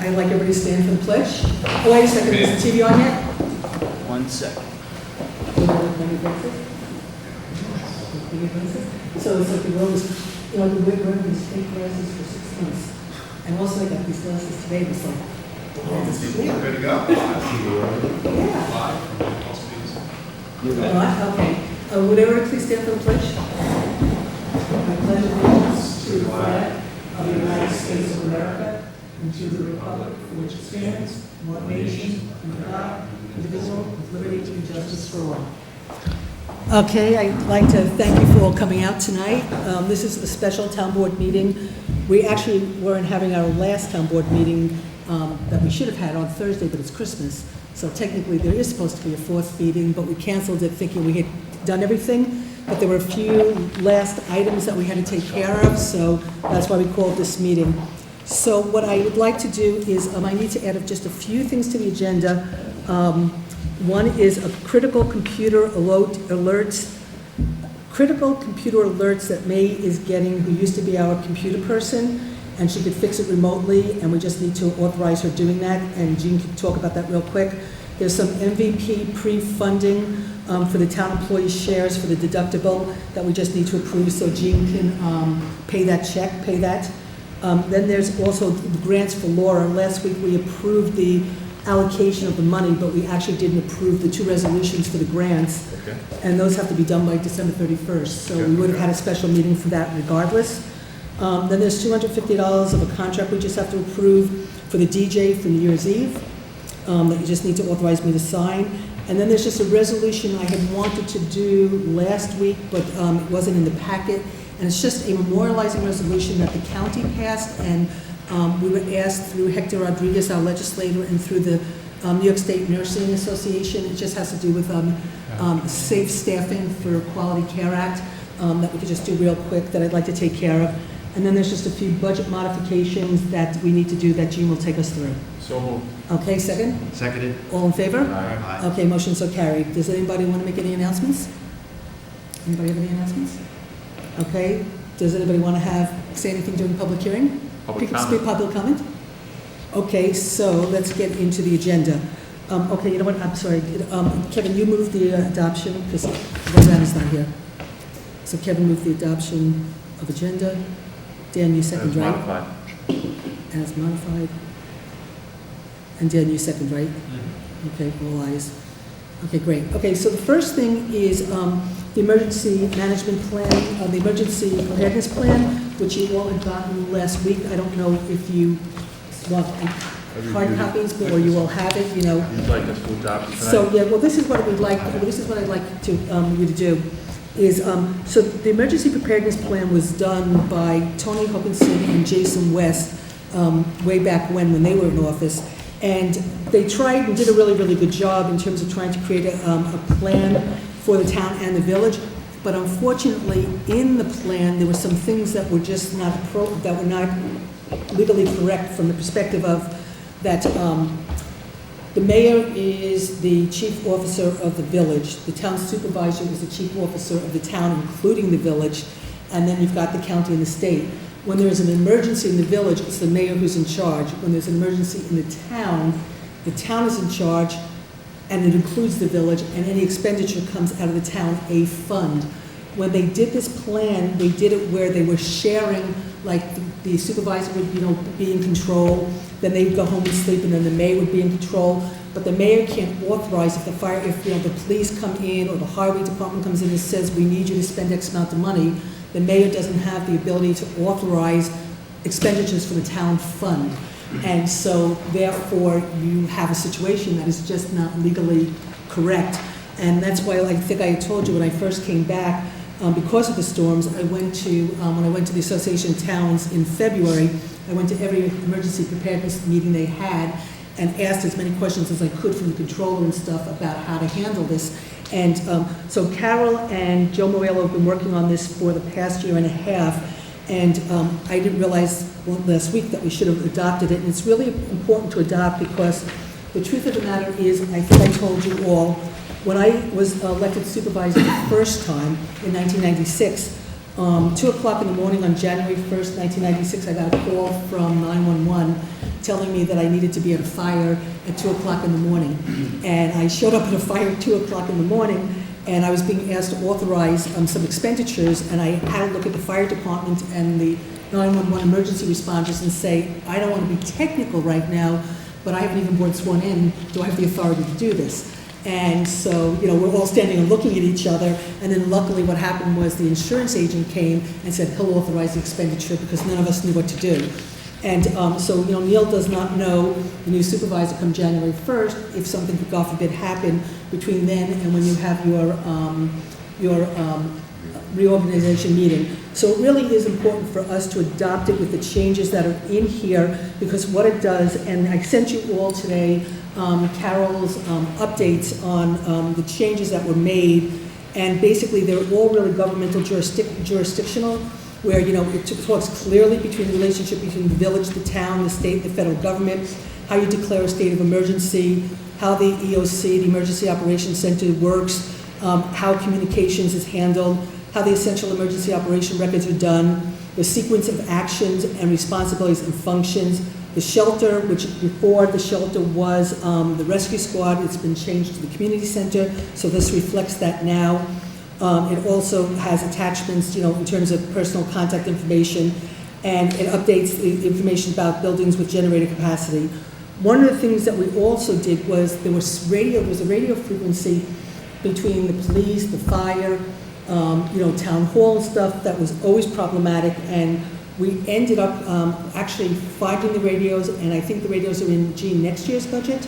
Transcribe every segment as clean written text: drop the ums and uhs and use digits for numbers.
I'd like everybody to stand for the pledge. Oh, wait a second, is the TV on yet? 1 second. So it's like the world is, you know, we're wearing these fake glasses for 6 months. And also I got these glasses today, it's like, yeah. Ready to go? Okay. Would everyone please stand for the pledge? I pledge allegiance to the flag of the United States of America and to the republic for which it stands, one nation, under God, indivisible, with liberty and justice for all. Okay, I'd like to thank you for all coming out tonight. This is a special town board meeting. We actually weren't having our last town board meeting that we should have had on Thursday, but it's Christmas. So technically there is supposed to be a fourth meeting, but we canceled it thinking we had done everything. But there were a few last items that we had to take care of, so that's why we called this meeting. So what I would like to do is I need to add just a few things to the agenda. One is a critical computer alerts that May is getting, who used to be our computer person, and she could fix it remotely, and we just need to authorize her doing that, and Jean can talk about that real quick. There's some MVP pre-funding for the town employees' shares for the deductible that we just need to approve, so Jean can pay that check, pay that. Then there's also the grants for Laura. Last week we approved the allocation of the money, but we actually didn't approve the 2 resolutions for the grants. Okay. And those have to be done by December 31st. So we would have had a special meeting for that regardless. Then there's $250 of a contract we just have to approve for the DJ for New Year's Eve that you just need to authorize me to sign. And then there's just a resolution I had wanted to do last week, but it wasn't in the packet. And it's just a memorializing resolution that the county passed, and we were asked through Hector Rodriguez, our legislator, and through the New York State Nursing Association. It just has to do with safe staffing for Quality Care Act that we could just do real quick that I'd like to take care of. And then there's just a few budget modifications that we need to do that Jean will take us through. So moved. Okay, second? Seconded. All in favor? Aye. Okay, motion so carried. Does anybody want to make any announcements? Anybody have any announcements? Okay. Does anybody want to say anything during the public hearing? Public Public comment? Okay, so let's get into the agenda. Okay, you know what, I'm sorry. Kevin, you moved the adoption, because Roseanne is not here. So Kevin moved the adoption of agenda. Dan, you second, right? Modified. As modified. And Dan, you second, right? Okay, all ayes. Okay, great. Okay, so the first thing is the emergency management plan, the emergency preparedness plan, which you all had gotten last week. I don't know if you want hard copies, or you will have it, you know. You'd like us to adopt it tonight? So, yeah, well, this is what we'd like, this is what I'd like to, you to do, is, so the emergency preparedness plan was done by Tony Hopkinson and Jason West way back when they were in office. And they tried and did a really, really good job in terms of trying to create a plan for the town and the village. But unfortunately, in the plan, there were some things that were just not that were not legally correct from the perspective of that the mayor is the chief officer of the village, the town supervisor is the chief officer of the town, including the village, and then you've got the county and the state. When there's an emergency in the village, it's the mayor who's in charge. When there's an emergency in the town is in charge, and it includes the village, and any expenditure comes out of the town a fund. When they did this plan, they did it where they were sharing, like the supervisor would, be in control, then they would go home and sleep, and then the mayor would be in control. But the mayor can't authorize if the police come in or the highway department comes in and says, we need you to spend X amount of money, the mayor doesn't have the ability to authorize expenditures for the town fund. And so therefore you have a situation that is just not legally correct. And that's why I think I told you when I first came back, because of the storms, I went to, when I went to the Association of Towns in February, I went to every emergency preparedness meeting they had and asked as many questions as I could from the controller and stuff about how to handle this. And so Carol and Joe Morello have been working on this for the past year and a half, and I didn't realize last week that we should have adopted it. And it's really important to adopt because the truth of the matter is, I think I told you all, when I was elected supervisor the first time in 1996, 2 o'clock in the morning on January 1st, 1996, I got a call from 911 telling me that I needed to be at a fire at 2 o'clock in the morning. And I showed up at a fire at 2 o'clock in the morning, and I was being asked to authorize some expenditures, and I had to look at the fire department and the 911 emergency responders and say, I don't want to be technical right now, but I haven't even been sworn in. Do I have the authority to do this? And so, we're all standing and looking at each other, and then luckily what happened was the insurance agent came and said he'll authorize the expenditure because none of us knew what to do. And so, Neil does not know the new supervisor come January 1st if something could, God forbid, happen between then and when you have your reorganization meeting. So it really is important for us to adopt it with the changes that are in here, because what it does, and I sent you all today Carol's updates on the changes that were made, and basically they're all really governmental jurisdictional, where it talks clearly between the relationship between the village, the town, the state, the federal government, how you declare a state of emergency, how the EOC, the Emergency Operations Center, works, how communications is handled, how the essential emergency operation records are done, the sequence of actions and responsibilities and functions, the shelter, which before the shelter was the rescue squad, it's been changed to the community center, so this reflects that now. It also has attachments, in terms of personal contact information, and it updates the information about buildings with generator capacity. One of the things that we also did was there was a radio frequency between the police, the fire, town hall and stuff that was always problematic, and we ended up actually finding the radios, and I think the radios are in next year's budget.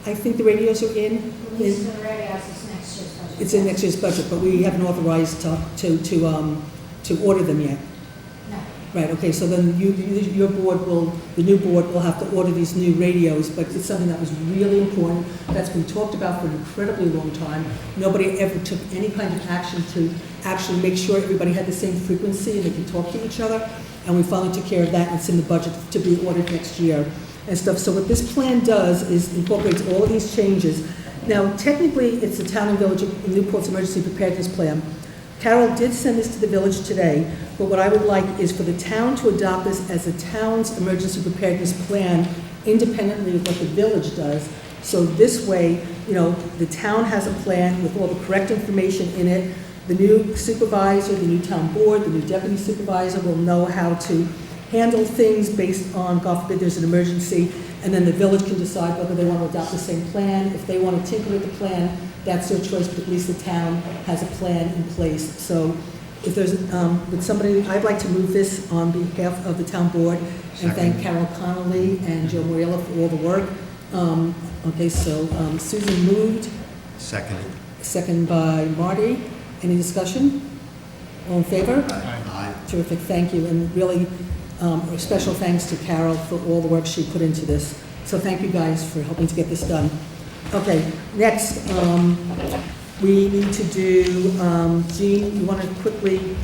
I think the radios are in. Release of the radios is next year's budget. It's in next year's budget, but we haven't authorized to order them yet. No. Right, okay, so then your board the new board will have to order these new radios, but it's something that was really important, that's been talked about for an incredibly long time. Nobody ever took any kind of action to actually make sure everybody had the same frequency and they could talk to each other, and we finally took care of that, and it's in the budget to be ordered next year and stuff. So what this plan does is incorporates all of these changes. Now, technically, it's the Town and Village of Newport's Emergency Preparedness Plan. Carol did send this to the village today, but what I would like is for the town to adopt this as a town's emergency preparedness plan, independently of what the village does. So this way, the town has a plan with all the correct information in it. The new supervisor, the new town board, the new deputy supervisor will know how to handle things based on, God forbid, there's an emergency, and then the village can decide whether they want to adopt the same plan. If they want to tinker with the plan, that's their choice, but at least the town has a plan in place. So if there's, would somebody, I'd like to move this on behalf of the town board and thank Carol Connolly and Joe Morella for all the work. Okay, so Susan moved. Second by Marty. Any discussion? All in favor? Aye. Terrific, thank you, and really special thanks to Carol for all the work she put into this. So thank you guys for helping to get this done. Okay, next, we need to do, Jean, you want to quickly,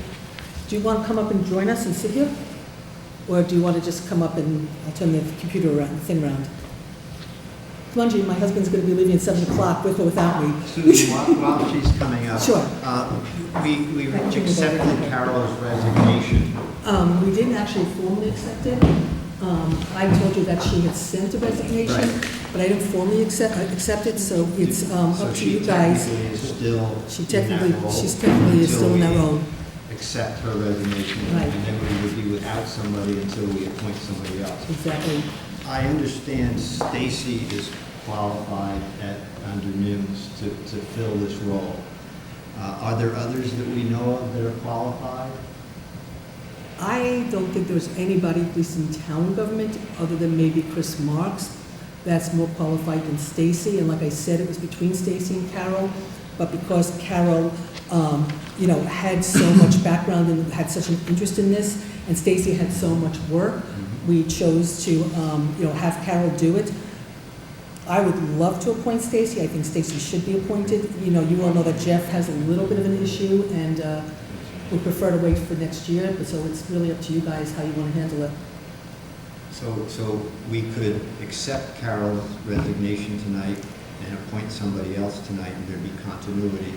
do you want to come up and join us and sit here? Or do you want to just come up and, I'll turn the computer around, the thing around. Come on, Jean, my husband's going to be leaving at 7 o'clock with or without me. Susan, while she's coming up. Sure. We accepted Carol's resignation. We didn't actually formally accept it. I told you that she had sent a resignation, Right. but I didn't formally accept it, so it's up to you guys. She's technically still in that role. Accept her resignation, Right. and then we would be without somebody until we appoint somebody else. Exactly. I understand Stacy is qualified under NIMS to fill this role. Are there others that we know of that are qualified? I don't think there's anybody, at least in town government, other than maybe Chris Marks, that's more qualified than Stacy. And like I said, it was between Stacy and Carol, but because Carol, had so much background and had such an interest in this, and Stacy had so much work, we chose to, have Carol do it. I would love to appoint Stacy. I think Stacy should be appointed. You all know that Jeff has a little bit of an issue, and we prefer to wait for next year, but so it's really up to you guys how you want to handle it. So we could accept Carol's resignation tonight and appoint somebody else tonight, and there'd be continuity.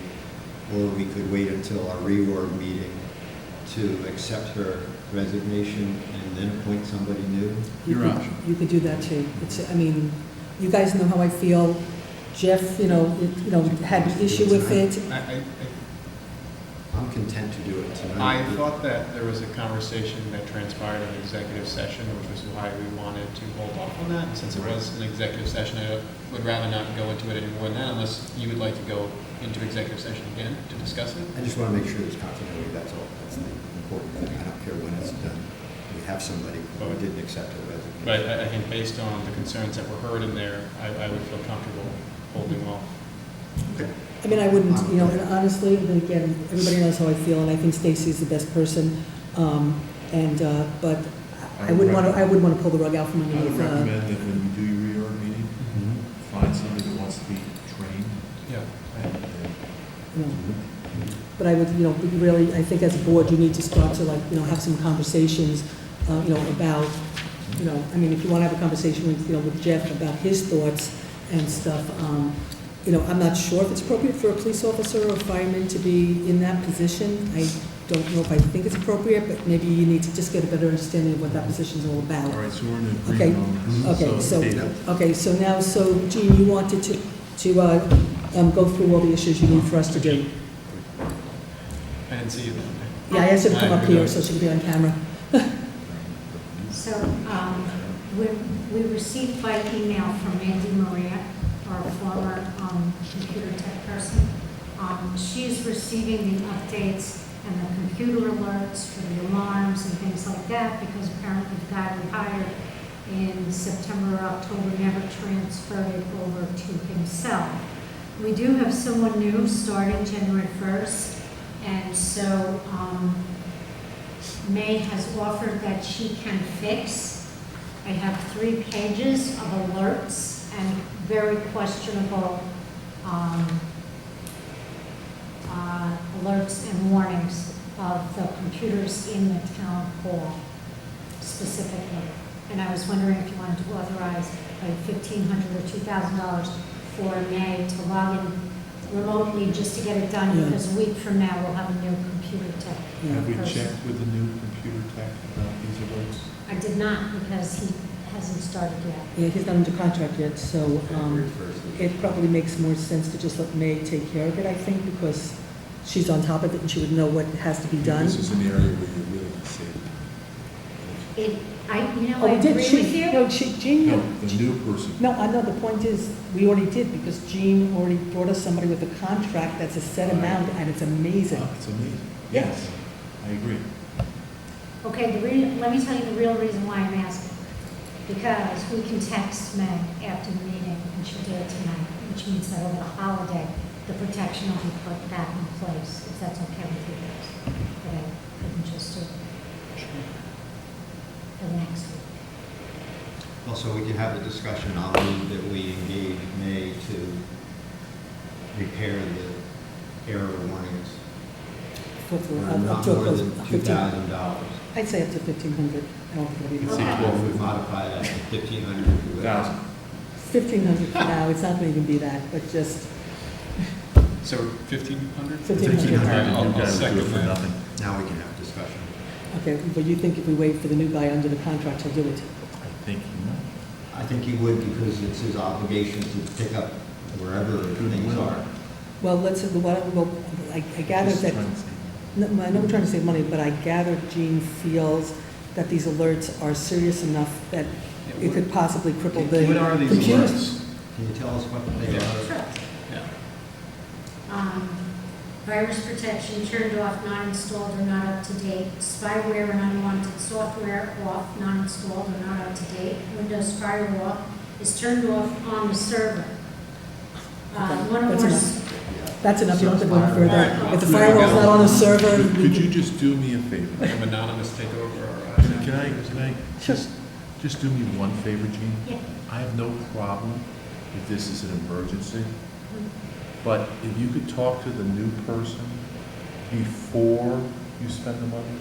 Or we could wait until our reorg meeting to accept her resignation and then appoint somebody new? You Your could- option. You could do that too. I mean, you guys know how I feel. Jeff, had an issue with it. I'm content to do it I tonight. thought that there was a conversation that transpired in executive session, which was why we wanted to hold off on that. And since it was an executive session, I would rather not go into it any more than that unless you would like to go into executive session again to discuss it. I just want to make sure there's continuity, that's all. That's the important thing. I don't care when it's done. We have somebody who didn't accept her resignation. But I think based on the concerns that were heard in there, I would feel comfortable holding off. Okay. I mean, I wouldn't, and honestly, and again, everybody knows how I feel, and I think Stacy's the best person. But I wouldn't want to pull the rug out from I would underneath. recommend that when you do your reorg meeting, find somebody that wants to be trained. Yeah. But I would, really, I think as a board, you need to start to have some conversations, about, I mean, if you want to have a conversation with Jeff about his thoughts and stuff, I'm not sure if it's appropriate for a police officer or fireman to be in that position. I don't know if I think it's appropriate, but maybe you need to just get a better understanding of what that position's all about. All right, so we're in Okay, agreement on this. okay, so now, Jean, you wanted to go through all the issues you need for us to do. I didn't see you then. Yeah, I asked her to come up here so she could be on camera. So, we received by email from Mandy Maria, our former computer tech person. She's receiving the updates and the computer alerts for the alarms and things like that, because apparently the guy we hired in September or October never transferred it over to himself. We do have someone new starting January 1st, and so May has offered that she can fix. I have 3 pages of alerts and very questionable alerts and warnings of the computers in the town hall specifically. And I was wondering if you wanted to authorize like $1,500 or $2,000 for May to log in remotely just to get it done, Yeah. because a week from now we'll have a new computer tech. Have we person. checked with the new computer tech about these alerts? I did not, because he hasn't started yet. Yeah, he's not under contract yet, so February 1st. it probably makes more sense to just let May take care of it, I think, because she's on top of it and she would know what has to be done. This is an area where you really can save. I Oh, we agree did. with you. No, Jean. No, the new person. No, I know, the point is, we already did, because Jean already brought us somebody with a contract that's a set amount, and it's amazing. It's amazing. Yes. Yes, I agree. Okay, let me tell you the real reason why I'm asking. Because we can text May after the meeting, and she'll do it tonight, which means that over the holiday, the protection will be put back in place, if that's okay with you guys. But I couldn't just do it for the next week. Also, we can have a discussion. I'll move that we engage May to repair the error warnings. For Not up to more than $15. $2,000. I'd say up to 1,500. I don't think it'll be Say Okay. Well, if we modify that to 1,500. if we would. 1,500 for now. It's not going to even be that, but just So 1,500? 1,500. All right, I'll second that. Now we can have discussion. Okay, but you think if we wait for the new guy under the contract, he'll do it? I think you might. I think he would, because it's his obligation to pick up wherever things are. Well, I gather Just that, trying to save. no, I know we're trying to save money, but I gather Jean feels that these alerts are serious enough that it could possibly cripple the What are these computers. alerts? Can you tell us what they Yeah. are? Sure. Yeah. Virus protection turned off, not installed or not up to date. Spyware and unwanted software off, not installed or not up to date. Windows firewall is turned off on the server. One or That's more. enough. That's enough, you don't have to go any Right. further. If the firewall's not on the server, Could you just do me a favor? Have anonymous take over our. Can I Sure. just do me one favor, Gene? Yeah. I have no problem if this is an emergency, but if you could talk to the new person before you spend the money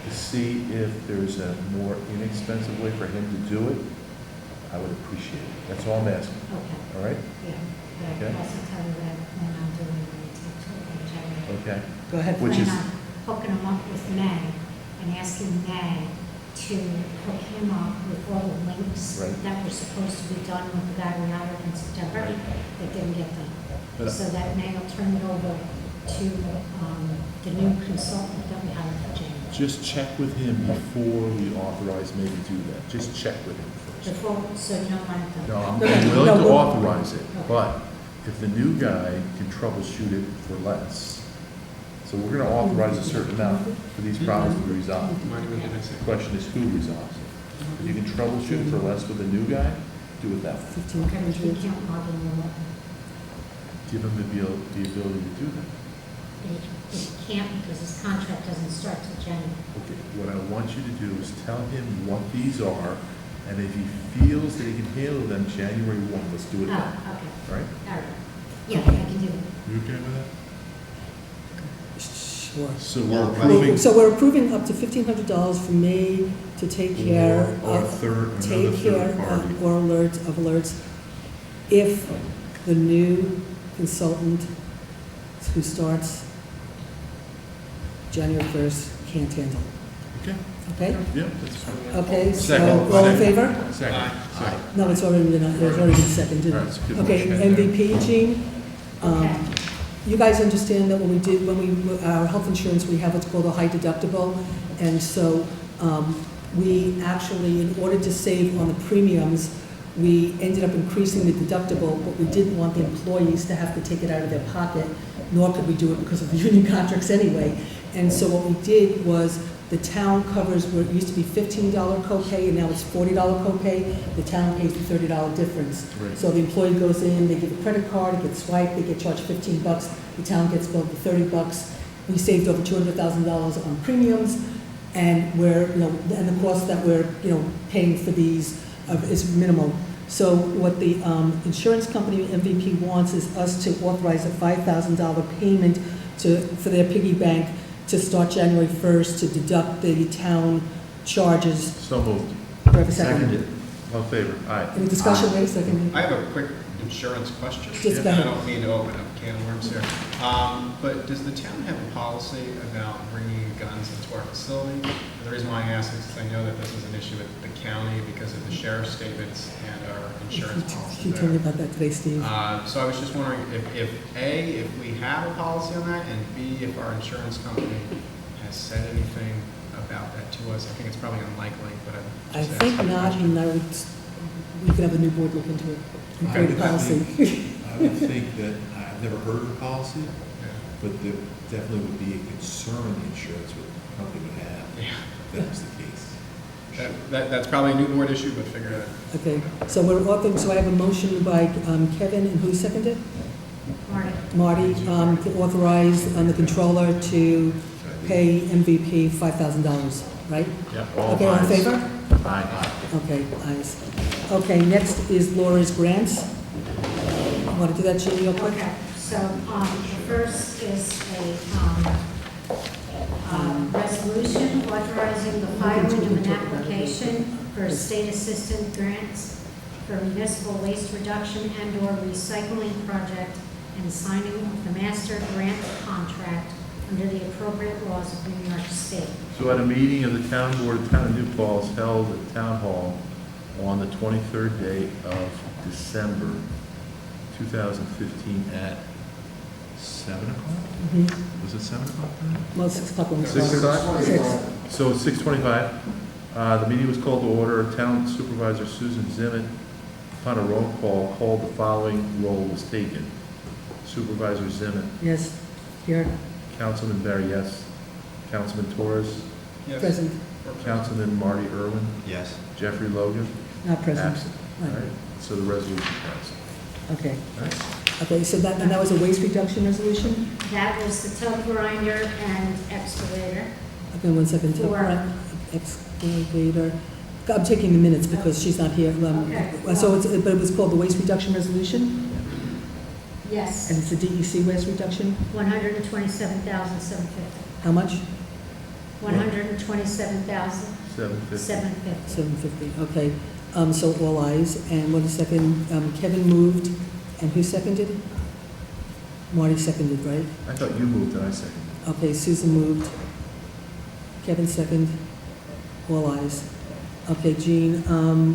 to see if there's a more inexpensive way for him to do it, I would appreciate it. That's all I'm asking, Okay, all right? yeah. But I Okay. can also tell you that I plan on doing the take two in January. Okay? go ahead. Which is- Plan hooking him up with May and asking May to hook him up with all the links Right. that were supposed to be done with the guy we hired in September, Right. that didn't get done. But- So that May will turn it over to the new consultant that we hired for January. Just check with him before we authorize me to do that. Just check with him first. Before, so you don't want it No, done. I'm No, no, I'm no, willing to no. authorize it, but if the new guy can troubleshoot it for less, so we're gonna authorize a certain amount for these problems to be resolved. Mind if we get this? The question is who resolves it. If you can troubleshoot for less with the new guy, do it that way. Okay, but he 1,500. can't log in the web. Give him the ability to do that. He can't because his contract doesn't start till January. Okay, what I want you to do is tell him what these are, and if he feels that he can handle them January 1, let's do it Oh, then, okay, right? all right. Yeah, I can do it. You okay with that? Sure. So we're we're approving- So we're approving up to $1,500 for me to take care Or a of, third, another take care third party. of, or alerts, if the new consultant who starts January 1st can't handle Okay, it. Okay? yeah, that's fine. Okay, so Second. all in favor? Second. Aye. No, it's already been seconded. All right, so good Okay, motion. MVP, Jean? Okay. You guys understand that when our health insurance, we have what's called a high deductible, and so we actually, in order to save on the premiums, we ended up increasing the deductible, but we didn't want the employees to have to take it out of their pocket, nor could we do it because of the union contracts anyway. And so what we did was, the town covers where it used to be $15 copay, and now it's $40 copay. The town pays the $30 difference. Right. So the employee goes in, they give a credit card, it gets swiped, they get charged $15, the town gets billed for $30. We saved over $200,000 on premiums, and and the cost that we're, paying for these is minimal. So what the insurance company, MVP, wants is us to authorize a $5,000 payment for their piggy bank to start January 1st to deduct the town charges. So moved. Do I have a second? Seconded. All in favor? Aye. Any discussion? Wait a second. I have a quick insurance question. Just go I ahead. don't mean to open up a can of worms here. But does the town have a policy about bringing guns into our facility? And the reason why I ask is because I know that this is an issue with the county because of the sheriff's statements and our insurance policy You told me there. about that today, Steve. So I was just wondering if A, if we have a policy on that, and B, if our insurance company has said anything about that to us. I think it's probably unlikely, but I I'm just think asking. not, and we could have the new board look into it. and I create a would policy. I would think that, I've never heard of a policy, Yeah. but there definitely would be a concern the insurance company would have Yeah. if that was the case. That's probably a new board issue, but figure it out. Okay, so so I have a motion by Kevin, and who seconded? Marty, Marty, to authorize the controller to pay MVP $5,000, right? Yeah, all Okay, all in ayes. favor? Aye. Okay, ayes. Okay, next is Laura's grants. Want to do that, Julie, real quick? okay, so, the first is a resolution authorizing the filing of an application for state assistant grants for municipal waste reduction and/or recycling project and signing of the master grant contract under the appropriate laws of New York State. So at a meeting of the town board of Town of New Paltz held at Town Hall on the 23rd day of December 2015 at 7 o'clock? Mhm. Was it 7 o'clock? then? Well, 6 o'clock on the 6 clock. o'clock? 6. So it's 6:25. The meeting was called to order. Town Supervisor Susan Zimmett, upon a roll call, called the following roll was taken. Supervisor Zimmett, Yes, here, Councilman Barry, yes. Councilman Torres, Yes. present, Councilman Marty Irwin, Yes. Jeffrey Logan, not present. absent. All Right. right, so the resolution passed. Okay, All right. okay, so that was a waste reduction resolution? That was the tub grinder and excavator. Okay, 1 second. For- Excavator. I'm taking the minutes because she's not here. Okay. So but it was called the waste reduction resolution, Yes, and it's a DEC waste reduction? 127,750. How much? 127,750. 7:50. 750, okay. So all ayes, and 1 second, Kevin moved, and who seconded? Marty seconded, right? I thought you moved and I seconded. Okay, Susan moved, Kevin second, all ayes. Okay, Jean,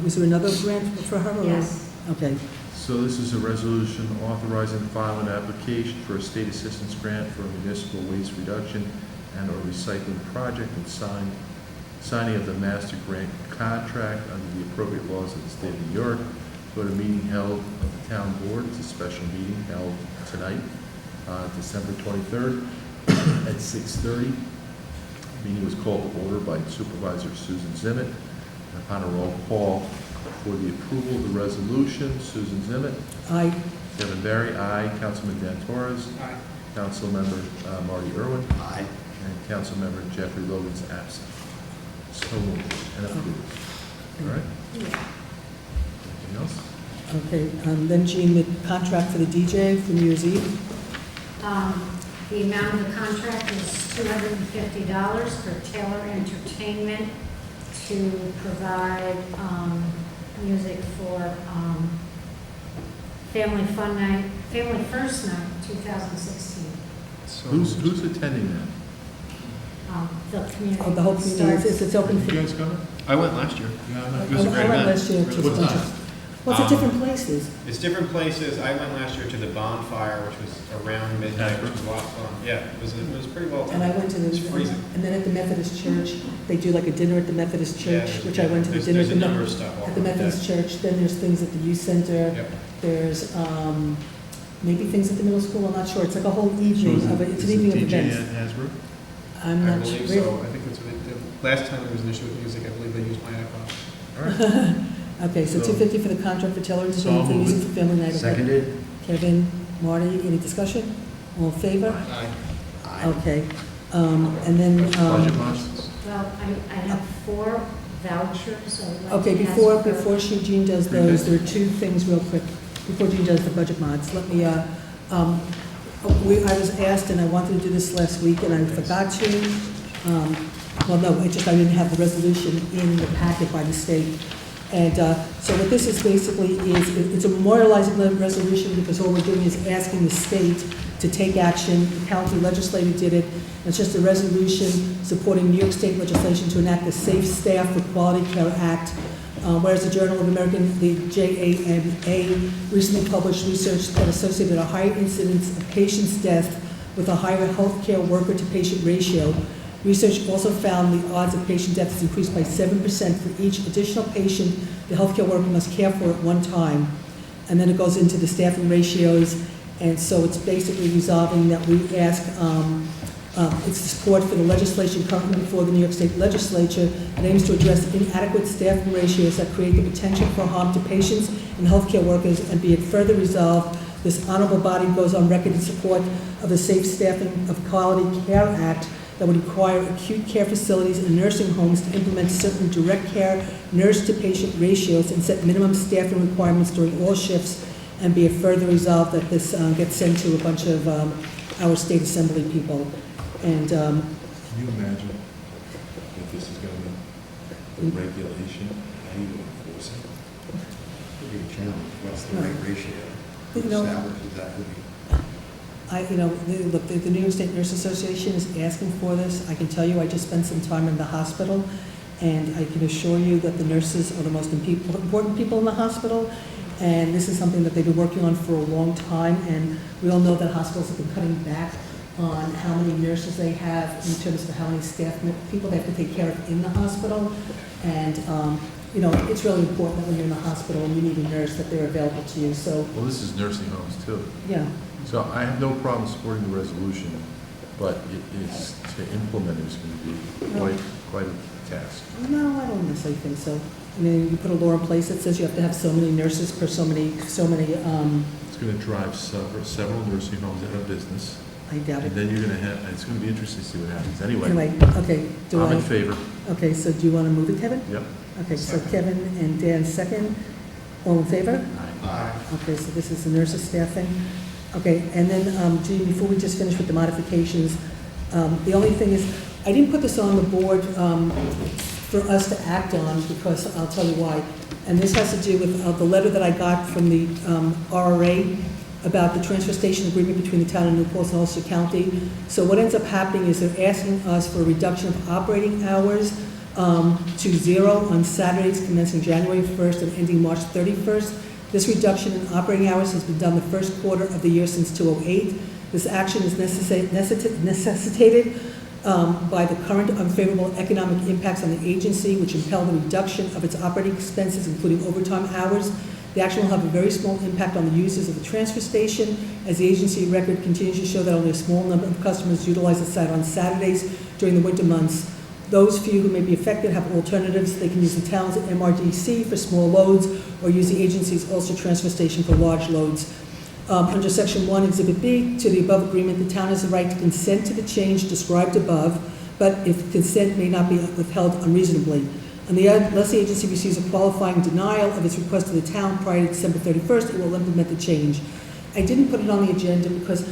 was there another grant for her? or- Yes. Okay, So this is a resolution authorizing the filing an application for a state assistance grant for a municipal waste reduction and or recycling project and signing of the master grant contract under the appropriate laws of the state of New York. Go to a meeting held of the town board. It's a special meeting held tonight, December 23rd at 6:30. The meeting was called to order by Supervisor Susan Zimmett. Upon a roll call for the approval of the resolution, Susan Zimmett. aye. Kevin Barry, aye. Councilman Dan Torres. Aye. Councilmember Marty Irwin. Aye. And Councilmember Jeffrey Logan's absent. So moved and approved. All right? Anything else? Okay, then Jean, the contract for the DJ for New Year's Eve? The amount of the contract is $250 for Taylor Entertainment to provide music for Family Fun Night, Family First Night, 2016. So Who's attending that? The community. Oh, the whole community, starts- it's open for... You guys coming? I went last year. Yeah, I'm I not- It was a great went event. last year to Really a was. bunch of... Well, it's at different places. It's different places. I went last year to the bonfire, which was around midnight, which was a lot of fun. Yeah, it was pretty well And I done. went to It's the, freezing. and then at the Methodist Church, they do like a dinner at the Methodist Yeah, Church, there's- which I went to the there's- dinner There's at a the number of Met- stuff. all at the over Methodist Church. Then there's things at the youth center. Yep. There's maybe things at the middle school, I'm not sure. It's like a whole evening of it. It's an evening of events. DJ at Hasbro? I'm I not sure. believe so. I think that's what they did. Last time there was an issue with music, I believe they used my iPod. All right. Okay, so So- $250 for the contract for Taylor So Entertainment for moved. music for family night. Okay. Seconded? Kevin, Marty, any discussion? All in favor? Aye. Aye. Okay, and then, Budget motions? Well, I have 4 vouchers, so I'd like to okay, ask before Jean does those, there are 2 things real quick, before Jean does the budget mods. Let me, I was asked, and I wanted to do this last week, and I forgot to. Well, no, I didn't have the resolution in the packet by mistake. And so what this is basically is, it's a memorializing resolution because all we're doing is asking the state to take action. The county legislature did it. It's just a resolution supporting New York State legislation to enact the Safe Staff for Quality Care Act. Whereas the Journal of American, the JAMA, recently published research that associated a higher incidence of patients' death with a higher healthcare worker-to-patient ratio. Research also found the odds of patient deaths increased by 7% for each additional patient the healthcare worker must care for at one time. And then it goes into the staffing ratios, and so it's basically resolving that we ask, it's support for the legislation currently before the New York State Legislature and aims to address inadequate staffing ratios that create the potential for harm to patients and healthcare workers, and be it further resolved, this honorable body goes on record in support of the Safe Staffing of Quality Care Act that would require acute care facilities and nursing homes to implement certain direct care nurse-to-patient ratios and set minimum staffing requirements during all shifts, and be it further resolved that this gets sent to a bunch of our state assembly people. And Can you imagine if this is going to be the regulation, how you enforce it? Pretty good challenge. What's the right ratio? Who You know- establishes that? Who do you- the New York State Nurse Association is asking for this. I can tell you, I just spent some time in the hospital, and I can assure you that the nurses are the most important people in the hospital, and this is something that they've been working on for a long time, and we all know that hospitals have been cutting back on how many nurses they have in terms of how many staff people they have to take care of in the hospital, and it's really important that when you're in the hospital and you need a nurse, that they're available to you, so, Well, this is nursing homes too. yeah. So I have no problem supporting the resolution, but it is, to implement it is going to be quite a task. No, I don't necessarily think so. I mean, you put a law in place that says you have to have so many nurses per so many, It's going to drive several nursing homes out of business, I doubt and it. then you're going to have, it's going to be interesting to see what happens. Anyway, Anyway, okay, I'm in favor. okay, so do you want to move it, Kevin? Yep. Okay, so Kevin and Dan second. All in favor? Aye. Okay, so this is the nurses staffing. Okay, and then, Jean, before we just finish with the modifications, the only thing is, I didn't put this on the board for us to act on, because I'll tell you why. And this has to do with the letter that I got from the RRA about the transfer station agreement between the town of New Paltz and Ulster County. So what ends up happening is they're asking us for a reduction of operating hours to 0 on Saturdays commencing January 1st and ending March 31st. This reduction in operating hours has been done the first quarter of the year since 2008. This action is necessitated by the current unfavorable economic impacts on the agency, which impel the reduction of its operating expenses, including overtime hours. The action will have a very small impact on the users of the transfer station, as the agency record continues to show that only a small number of customers utilize the site on Saturdays during the winter months. Those few who may be affected have alternatives. They can use the town's MRDC for small loads or use the agency's Ulster transfer station for large loads. Under Section 1, Exhibit B, to the above agreement, the town has the right to consent to the change described above, but if consent may not be withheld unreasonably. Unless the agency receives a qualifying denial of its request to the town prior to December 31st, it will implement the change. I didn't put it on the agenda because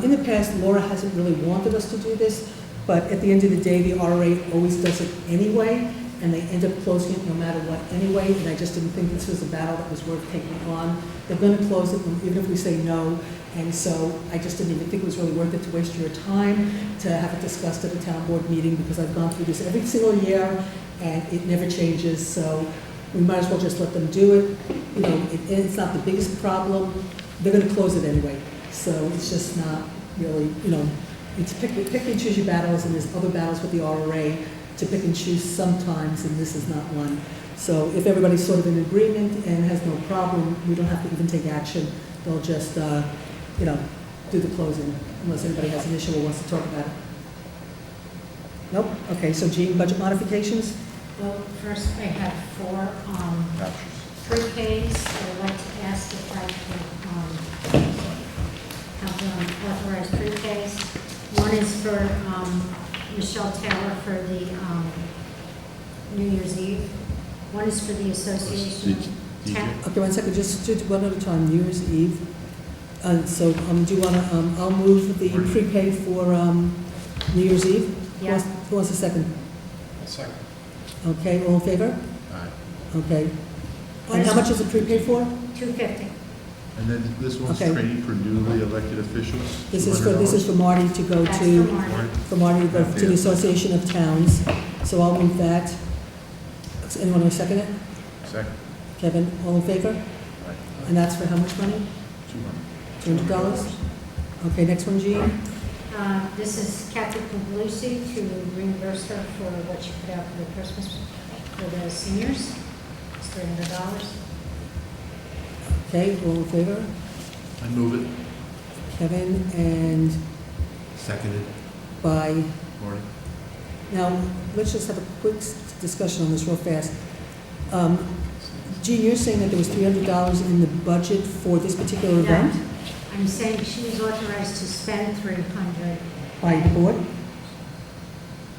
in the past, Laura hasn't really wanted us to do this, but at the end of the day, the RRA always does it anyway, and they end up closing it no matter what anyway, and I just didn't think this was a battle that was worth taking on. They're going to close it even if we say no, and so I just didn't even think it was really worth it to waste your time to have it discussed at a town board meeting, because I've gone through this every single year, and it never changes, so we might as well just let them do it. You know, it's not the biggest problem. They're going to close it anyway, so it's just not really, you know, it's pick and choose your battles, and there's other battles with the RRA to pick and choose sometimes, and this is not one. So if everybody's sort of in agreement and has no problem, we don't have to even take action. They'll just, you know, do the closing, unless anybody has an issue or wants to talk about it. Nope? Okay, so Jean, budget modifications? Well, first I have 4 prepays. I'd like to ask if I could have them authorized prepays. One is for Michelle Taylor for the New Year's Eve. One is for the Association of Town. Okay, 1 second, just do one at a time, New Year's Eve. So do you want to, I'll move the prepay for New Year's Eve. Yeah. Who wants a second? Second. Okay, all in favor? Aye. Okay. And how much is it prepaid for? $250. And then this one's Okay. training for newly elected officials? This is $200? for Marty to go That's to, for Marty. for Marty to go to the Association of Towns. So I'll move that. Does anyone want to second it? Second. Kevin, all in favor? Aye. And that's for how much money? 200. $200? Okay, next one, Jean. This is Kathy Puglisi to reimburse her for what she put out for the Christmas for the seniors. It's $300. Okay, all in favor? I move it. Kevin, and Seconded. by, Marty? now, let's just have a quick discussion on this real fast. Jean, you're saying that there was $300 in the budget for this particular event? No, I'm saying she was authorized to spend $300 By the board?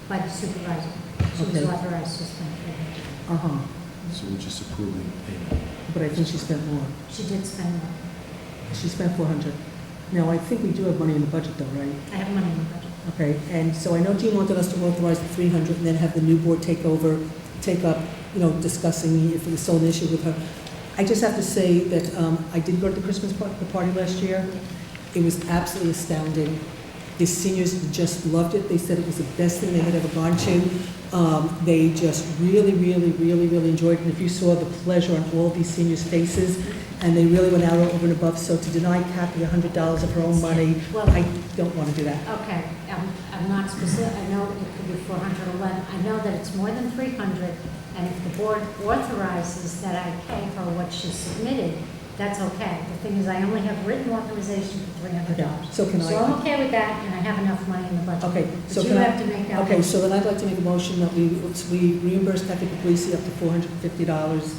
by the supervisor. She was Okay. authorized to spend $300. Uh-huh, So we're just approving payment. but I think she spent more. She did spend more. She spent 400. Now, I think we do have money in the budget though, right? I have money in the budget. Okay, and so I know Jean wanted us to authorize the 300 and then have the new board take up, you know, discussing if it was still an issue with her. I just have to say that I did go to the Christmas party last year. It was absolutely astounding. The seniors just loved it. They said it was the best thing they had ever gone to. They just really, really, really, really enjoyed it. And if you saw the pleasure on all of these seniors' faces, and they really went out over and above. So to deny Kathy $100 of her own money, Well- I don't want to do that. Okay, I'm not specific, I know it could be 411, I know that it's more than 300, and if the board authorizes that I pay her what she submitted, that's okay. The thing is, I only have written authorization for $300. Okay, so can I- So I'm okay with that, and I have enough money in the budget. Okay, so But you can I? have to make that. Okay, so then I'd like to make a motion that we reimburse Kathy Puglisi up to $450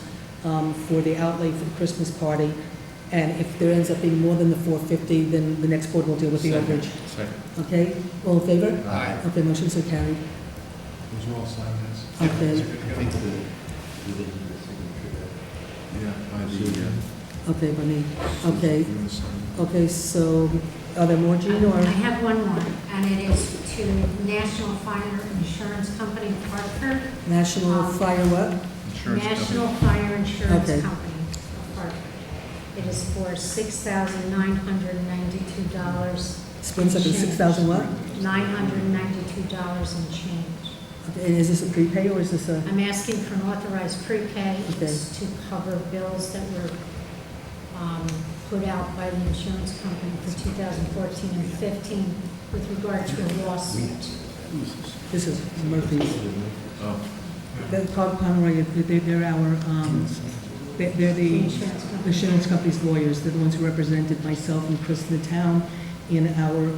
for the outlay for the Christmas party. And if there ends up being more than the $450, then the next board will deal with the overage. Second. Okay, all in favor? Aye. Okay, motion so carried. Those are all signed, yes? Okay, I think we didn't need a signature there. Yeah, I do, yeah. okay, Bonnie. Okay, You want to sign it? okay, so are there more, Jean, or? I have one more, and it is to National Fire Insurance Company of Hartford. National Fire what? Insurance National company. Fire Insurance Okay. Company of Hartford. It is for $6,992. Spends up to 6,000 what? $992 and change. Okay, and is this a prepay or is this a, I'm asking for an authorized prepay. Okay. It's to cover bills that were put out by the insurance company for 2014 and 15 with regard to a lawsuit. this is Murphy's? Oh, That's called Conroy, they're our, they're the Insurance company. insurance company's lawyers. They're the ones who represented myself and Chris in the town in our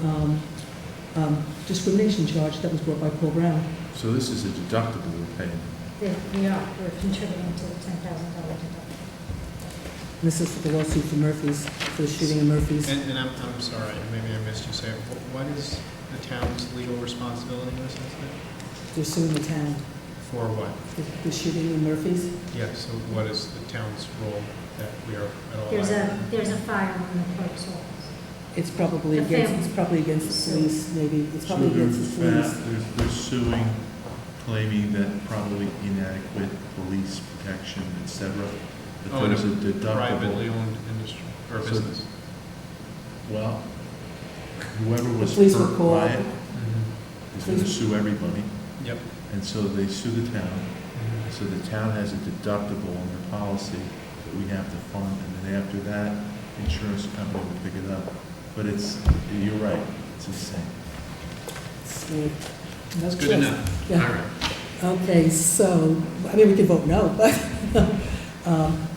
discrimination charge that was brought by Paul Brown. so this is a deductible we're paying. We're contributing to the $10,000 deductible. This is for the lawsuit for Murphy's, for the shooting of Murphy's. And I'm sorry, maybe I missed you say, it. What is the town's legal responsibility in this incident? They're suing the town, For what? the shooting of Murphy's. Yeah, so what is the town's role that we are at all? There's a fire in the clerk's office. It's probably The against, family. it's probably against the police, maybe. It's probably against the police. They're suing, claiming that probably inadequate police protection, et cetera. But Oh, there's a in a privately deductible. owned industry or So- business. Well, whoever was police were hurt called. by it is going to sue everybody. Yep. And so they sue the town. So the town has a deductible on their policy that we have to fund, and then after that, insurance company will pick it up. But it's, you're right, it's insane. That's good enough. All Yeah. right. Okay, so, I mean, we could vote no, but,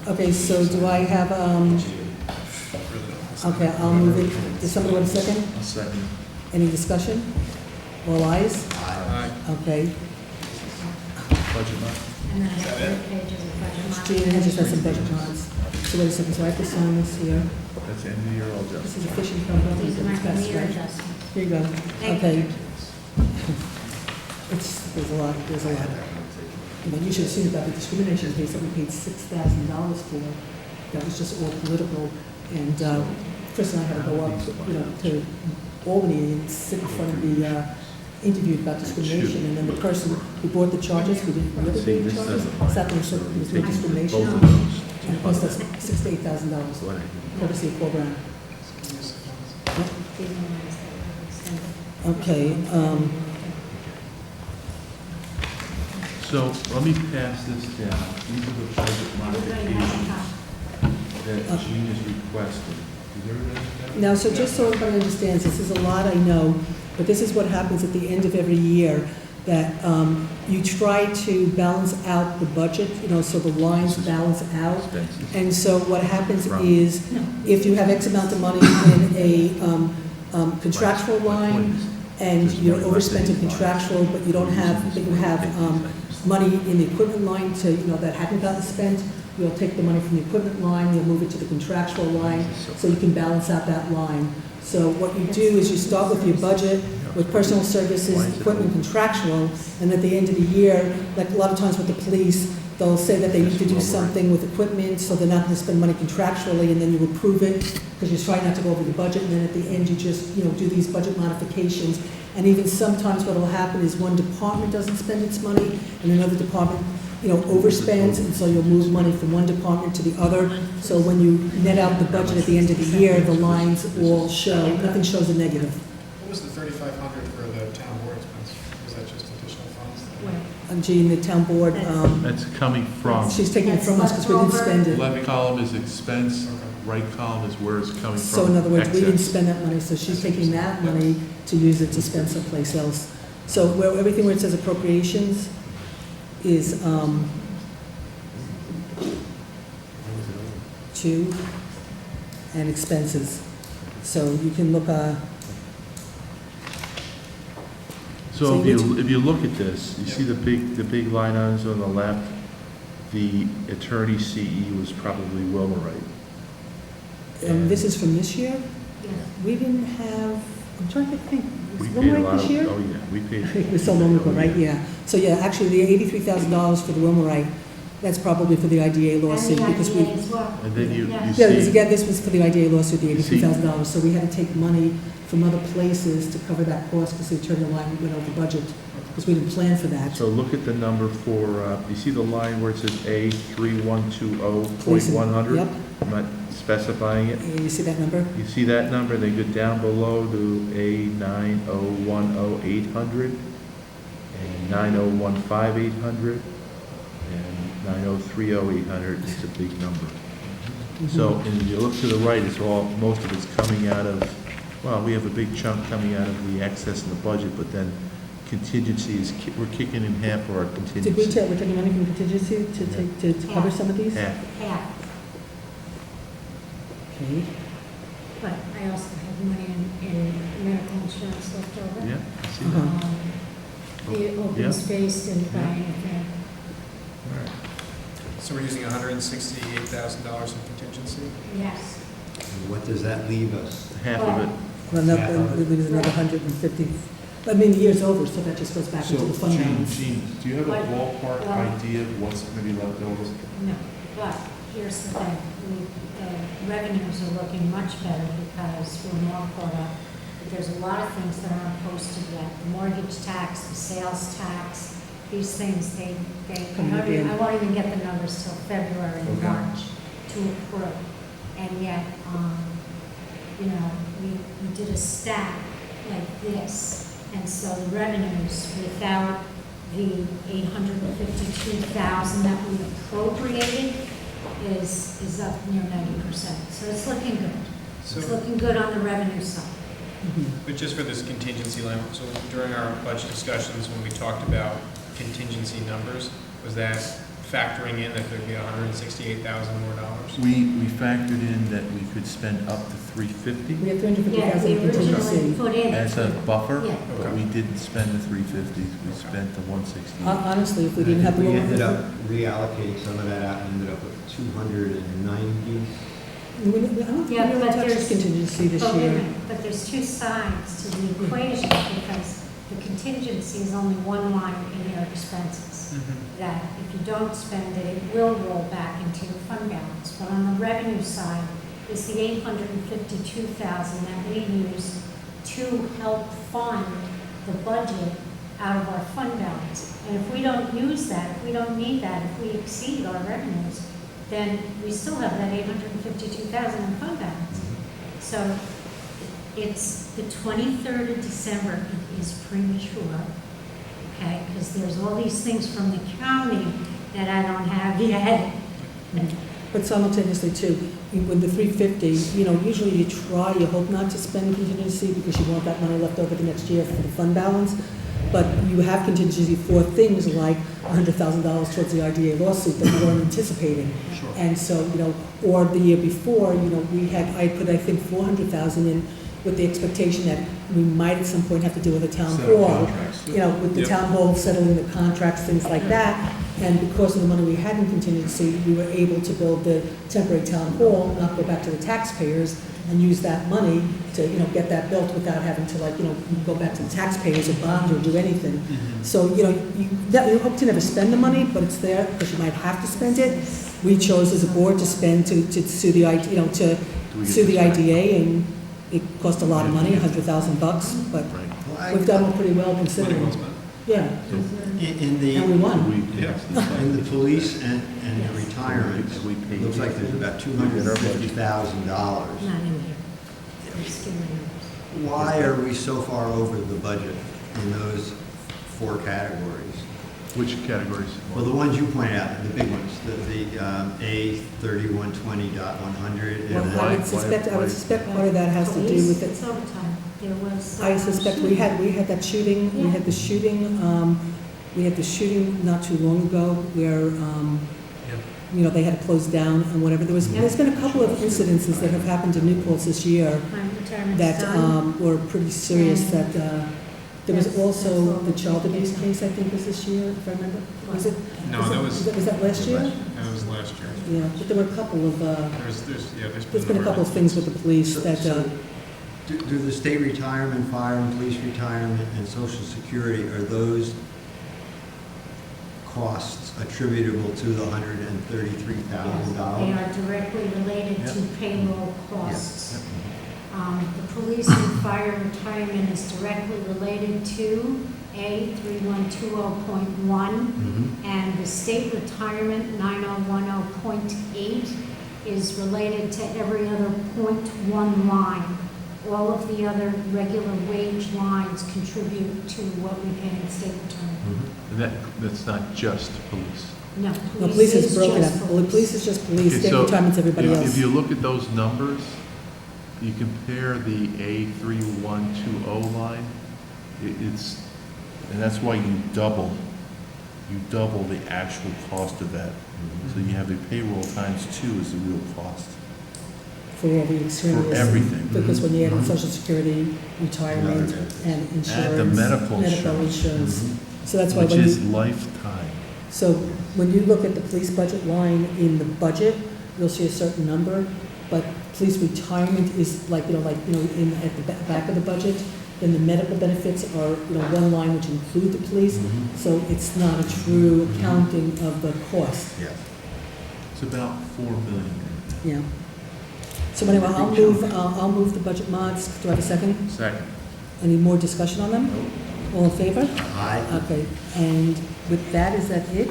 okay, so do I have, okay, I'll move it. Does somebody want a second? A second. Any discussion? All ayes? Aye. Okay. Budget amount? And then I have 3 pages of budget Gina just has some modifications. budget bonds. So wait a second, so I have to sign this here. That's the end of the year, all This just. is a fishing company. These are my That's meter right. adjustments. Here you go. Thank Okay. you. There's a lot, there's a lot. But you should have seen about the discrimination case that we paid $6,000 for. That was just all political. And Chris and I had to go up, to Albany and sit in front of the interview about discrimination. And then the person who brought the charges, who didn't really See, bring the this charges, doesn't. sat there and said there was no discrimination. Both of those. And it cost us $6,000 to $8,000, courtesy of Paul Brown. These are the ones that were extended. Okay, So let me pass this down. These are the budget Everybody has a modifications copy. that Gene is requesting. Is everybody have that? now, so just so everybody understands, this is a lot, I know, but this is what happens at the end of every year, that you try to balance out the budget, so the lines balance out. Expenses. And so what happens is, if you have X amount of money in a contractual line, and you're overspent in contractual, but you don't have, but you have money in the equipment line to, that hadn't gotten spent, you'll take the money from the equipment line, you'll move it to the contractual line, so you can balance out that line. So what you do is you start with your budget, with personal services, equipment, contractual, and at the end of the year, like a lot of times with the police, they'll say that they need to do something with equipment, so they're not going to spend money contractually, and then you approve it, because you're trying not to go over the budget, and then at the end, you just, do these budget modifications. And even sometimes what will happen is one department doesn't spend its money, and another department, overspends, and so you'll move money from one department to the other. So when you net out the budget at the end of the year, the lines all show, nothing shows a negative. What was the $3,500 for the town board expense? Was that just additional funds? Well, Jean, the town board, That's coming from, she's taking it from us because we didn't spend it. left column is expense, right column is where it's coming from. So in other words, we didn't Excess. spend that money, so she's taking that money to use it to spend someplace else. So everything where it says appropriations is, to, and expenses. So you can look, So So if you look at this, you see the big line items on the left, the attorney CE was probably Wilmerite. this is from this year? yeah. We didn't have, I'm trying to think, We was paid a Wilmerite lot this of, year? oh yeah, we paid. It was so long ago, right, yeah. So yeah, actually, the $83,000 for the Wilmerite, that's probably for the IDA lawsuit, And the because we, IDA as well. And then you Yeah. yeah, because see, again, this was for the IDA lawsuit, the You see- $83,000, so we had to take money from other places to cover that cost, because the attorney line went over budget. because we didn't plan for that. So look at the number for, you see the line where it says A3120.100? Yep. I'm not specifying it. You see that number? You see that number, they go down below to A9010800, and 9015800, and 9030800. It's a big number. So, and if you look to the right, it's all, most of it's coming out of, well, we have a big chunk coming out of the excess in the budget, but then contingency is, we're kicking in half of our Did we contingency. tell, we're taking money from contingency to cover some of these? Half. Half, Okay. but I also have money in medical insurance left over. Yeah, I see Uh-huh. that. The Yeah. open space and buying again. All right. So we're using $168,000 in contingency? Yes. And what does that leave us? Half of it. Well, it was another 150. I mean, the year's over, so that just goes back into the fund Gene, balance. Gene, do you have a But- ballpark well- idea of what's going to be left over? No, but here's the thing, the revenues are looking much better because we're more caught up. But there's a lot of things that aren't posted yet, the mortgage tax, the sales tax, these things, they, Come up in. I won't even get the numbers till February and Okay. March to approve. And yet, you know, we did a stack like this, and so the revenues without the 852,000 that we appropriated is up near 90%. So it's looking good. It's So, looking good on the revenue side. Mhm. but just for this contingency line, so during our budget discussions, when we talked about contingency numbers, was that factoring in that there'd be $168,000 more dollars? We factored in that we could spend up to $350 We had Yeah, 350,000 we in originally contingency. put in. as a buffer, Yeah. but we didn't spend the $350, we spent the $168. Honestly, if we didn't have the. We ended up reallocating some of that out and ended up with 290. I don't think we Yeah, really but touched there's- contingency this But wait a year. minute, but there's two sides to the equation because the contingency is only one line in your expenses. That if you don't spend it, it will roll back into your fund balance. But on the revenue side is the 852,000 that we use to help fund the budget out of our fund balance. And if we don't use that, if we don't need that, if we exceed our revenues, then we still have that 852,000 in fund balance. So it's the 23rd of December, it is premature, okay? Because there's all these things from the county that I don't have yet. But simultaneously too, with the 350, you know, usually you try, you hope not to spend contingency because you want that money left over the next year for the fund balance. But you have contingency for things like $100,000 towards the RDA lawsuit that you weren't anticipating. Sure. And so, you know, or the year before, you know, I put, I think, 400,000 in with the expectation that we might at some point have to deal with the town Settle hall. contracts. You know, with the Yep. town hall settling the contracts, things like that. And because of the money we had in contingency, we were able to build the temporary town hall, not go back to the taxpayers, and use that money to, you know, get that built without having to, like, you know, go back to the taxpayers or bond or do anything. So, you know, you hope to never spend the money, but it's there because you might have to spend it. We chose as a board to spend, to sue the, you know, to sue the IDA, and it cost a lot of money, $100,000, but Right. Well, we've done pretty well Money considering. well spent. Yeah, In the, and we won. in the police and Yes. retirement, We paid- looks like there's about $250,000. Not in here. Just give me numbers. Why are we so far over the budget in those four categories? Which categories? Well, the ones you pointed out, the big ones, the A3120.100 Well, and I then would suspect part of that has to do Police, with it. It's overtime. There was. I suspect we had that shooting, we had the shooting, not too long ago where, you know, they had to close down and whatever. There's been a couple of incidences that have happened in New Paltz this year My retirement's that done. were pretty serious, And- that, there was That's also all. the child abuse case, I think, was this year, if I remember. Was it? No, was that it- was- Was that last year? That was last year. Yeah, but there were a couple of, there's been a couple of things with the police that, do the state retirement, fire and police retirement, and social security, are those costs attributable to the Yes, $133,000? they are directly related to Yep. payroll costs. The police and fire retirement is directly related to A3120.1, Mhm. and the state retirement 9010.8 is related to every other .1 line. All of the other regular wage lines contribute to what we pay in state retirement. And that's not just police. No, No, police is broken just up. Well, the police is just police, Okay, state so retirement's everybody if- else. If you look at those numbers, you compare the A3120 line, it's, and that's why you double the actual cost of that. So you have a payroll times 2 is the real cost. For all the experience. For everything. Because when you add in Mhm. social security, retirement, Another and Add insurance. the medical insurance. Mhm. So that's why Which when is you, lifetime. so when you look at the police budget line in the budget, you'll see a certain number, but police retirement is like, at the back of the budget, then the medical benefits are, one line which include the police, Mhm. so it's not a true accounting of the cost, Yes. It's about 4 million. yeah. So anyway, I'll move the budget mods. Do I have a second? Second. Any more discussion on them? All in favor? Aye. Okay, and with that, is that it?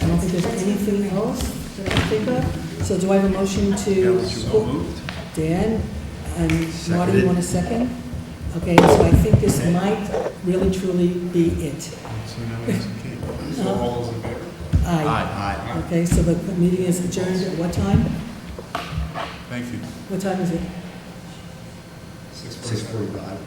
I don't think there's anything else that I can think of. So do I have a motion to? So moved. Dan, and Marty, Seconded. you want a second? Okay, so I think this might really truly be it. So now it's okay. So all those in favor? Aye. Aye. Okay, so the meeting is adjourned at what time? Thank you. What time is it? 6:45.